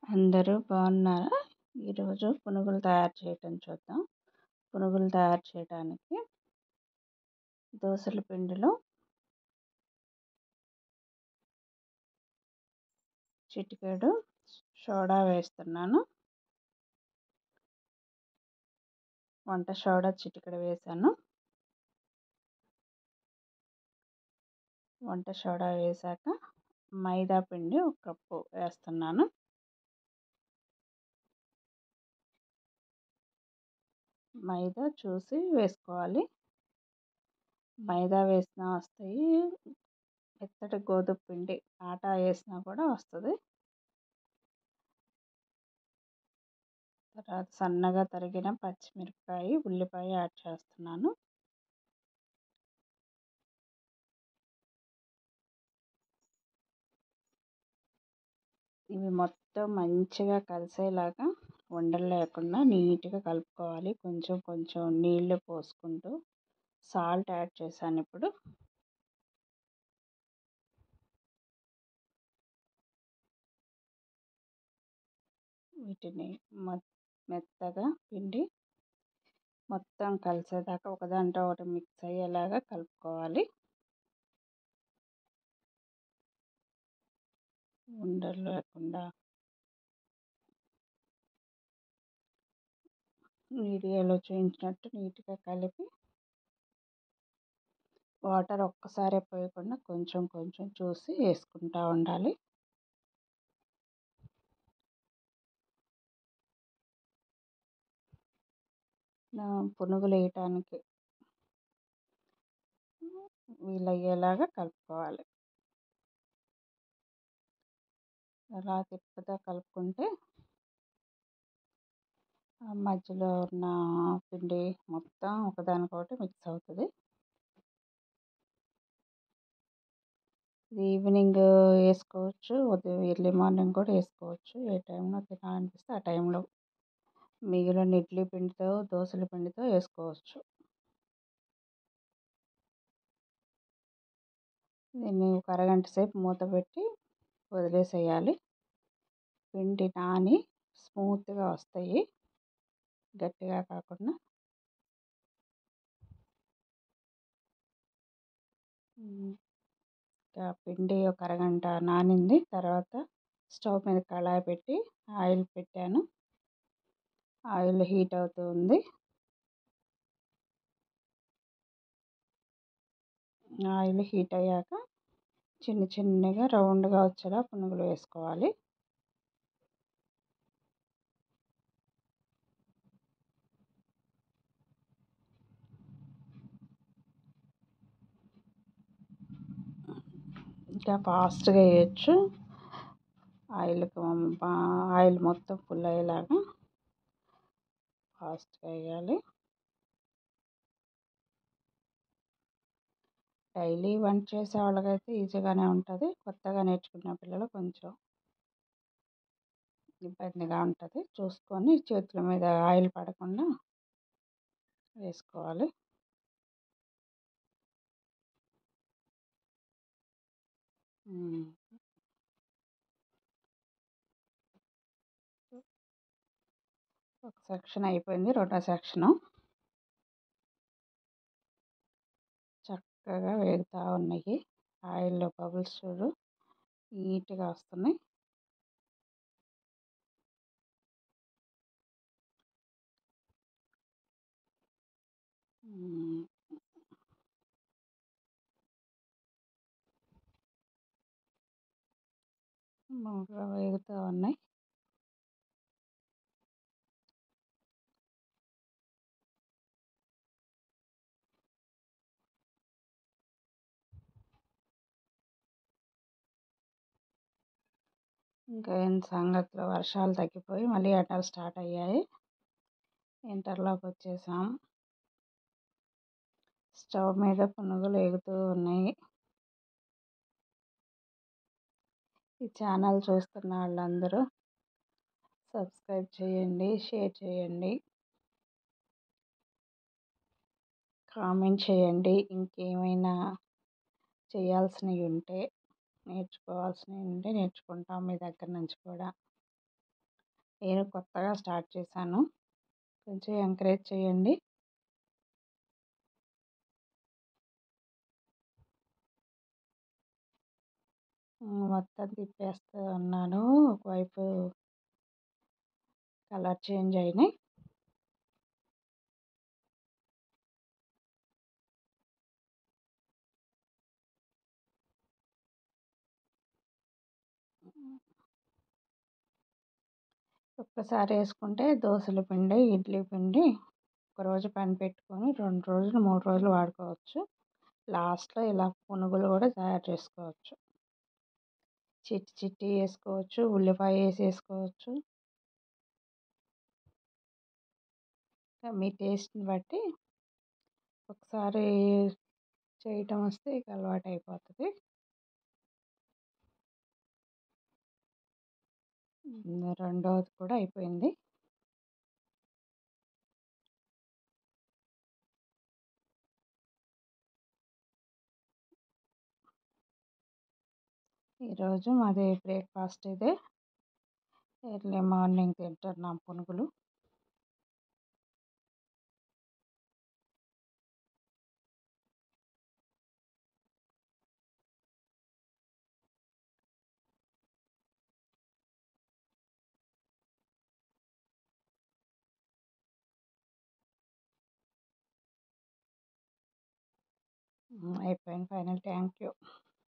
అందరూ బాగున్నారా? ఈరోజు పునుగులు తయారు చేయటం చూద్దాం. పునుగులు తయారు చేయడానికి దోసల పిండిలో చిటికెడు సోడా వేస్తున్నాను. వంట సోడా చిటికెడు వేసాను. వంట సోడా వేసాక మైదా పిండి 1 కప్పు వేస్తున్నాను. మైదా చూసి వేసుకోవాలి. మైదా వేసినా వస్తాయి, మెత్తటి గోధుమ పిండి ఆటా వేసినా కూడా వస్తుంది. తర్వాత సన్నగా తరిగిన పచ్చిమిరపకాయ, ఉల్లిపాయ యాడ్ చేస్తున్నాను. ఇవి మొత్తం మంచిగా కలిసేలాగా ఉండలు లేకుండా నీట్గా కలుపుకోవాలి. కొంచెం కొంచెం నీళ్లు పోసుకుంటూ సాల్ట్ యాడ్ చేశాను. ఇప్పుడు వీటిని మెత్తగా పిండి మొత్తం కలిసేదాకా ఒకదాంట్లో ఒకటి మిక్స్ అయ్యేలాగా కలుపుకోవాలి. ఉండలు లేకుండా వీడియోలో చూపించినట్టు నీట్గా కలిపి వాటర్ ఒక్కసారే పోయకుండా కొంచెం కొంచెం చూసి వేసుకుంటూ ఉండాలి. పునుగులు వేయటానికి వీలయ్యేలాగా కలుపుకోవాలి. అలా తిప్పుతా కలుపుకుంటే మధ్యలో ఉన్న పిండి మొత్తం ఒకదానికొకటి మిక్స్ అవుతుంది. ఇది ఈవినింగ్ వేసుకోవచ్చు, ఉదయం ఎర్లీ మార్నింగ్ కూడా వేసుకోవచ్చు. ఏ టైంలో తినాలనిపిస్తే ఆ టైంలో మిగిలిన ఇడ్లీ పిండితో, దోసల పిండితో వేసుకోవచ్చు. దీన్ని ఒక అరగంట సేపు మూత పెట్టి వదిలేసేయాలి. పిండి నాని స్మూత్గా వస్తాయి, గట్టిగా కాకుండా. పిండి ఒక అరగంట నానింది. తర్వాత స్టవ్ మీద కళాయి పెట్టి ఆయిల్ పెట్టాను. ఆయిల్ హీట్ అవుతుంది. ఆయిల్ హీట్ అయ్యాక చిన్న చిన్నగా రౌండ్గా వచ్చేలా పునుగులు వేసుకోవాలి. ఇంకా ఫాస్ట్గా వేయచ్చు. ఆయిల్ మొత్తం ఫుల్ అయ్యేలాగా ఫాస్ట్గా వేయాలి. డైలీ వంట చేసే వాళ్ళకైతే ఈజీగానే ఉంటుంది. కొత్తగా నేర్చుకునే పిల్లలు కొంచెం ఇబ్బందిగా ఉంటుంది. చూసుకొని చేతుల మీద ఆయిల్ పడకుండా వేసుకోవాలి. ఒక సెక్షన్ అయిపోయింది. రెండో సెక్షను చక్కగా వేగుతూ ఉన్నాయి. ఆయిల్లో బబుల్స్ చూడు నీట్గా వస్తున్నాయి. బాగా వేగుతూ ఉన్నాయి. ఇంకా ఏం సంగతులు, వర్షాలు తగ్గిపోయి మళ్ళీ ఎండలు స్టార్ట్ అయ్యాయి. ఇంటర్లోకి వచ్చేసాం. స్టవ్ మీద పునుగులు వేగుతూ ఉన్నాయి. ఈ ఛానల్ చూస్తున్న వాళ్ళందరూ సబ్స్క్రైబ్ చేయండి, షేర్ చేయండి, కామెంట్ చేయండి. ఇంకేమైనా చేయాల్సినవి ఉంటే, నేర్చుకోవాల్సినవి ఉంటే నేర్చుకుంటాం మీ దగ్గర నుంచి కూడా. నేను కొత్తగా స్టార్ట్ చేశాను. కొంచెం ఎంకరేజ్ చేయండి. మొత్తం తిప్పేస్తూ ఉన్నాను. ఒకవైపు కలర్ చేంజ్ అయినాయి. ఒక్కసారి వేసుకుంటే దోసల పిండి, ఇడ్లీ పిండి ఒకరోజు పెట్టుకొని 2 రోజులు 3 రోజులు వాడుకోవచ్చు. లాస్ట్లో ఇలా పునుగులు కూడా తయారు చేసుకోవచ్చు. చిట్టి చిట్టి వేసుకోవచ్చు, ఉల్లిపాయ వేసుకోవచ్చు. మీ టేస్ట్ని బట్టి ఒకసారి చేయటం వస్తే ఇక అలవాటు అయిపోతుంది. రెండోది కూడా అయిపోయింది. ఈరోజు మాది బ్రేక్ఫాస్ట్ ఇదే. ఎర్లీ మార్నింగ్ తింటున్నాం పునుగులు. అయిపోయింది ఫైనల్. Thank you.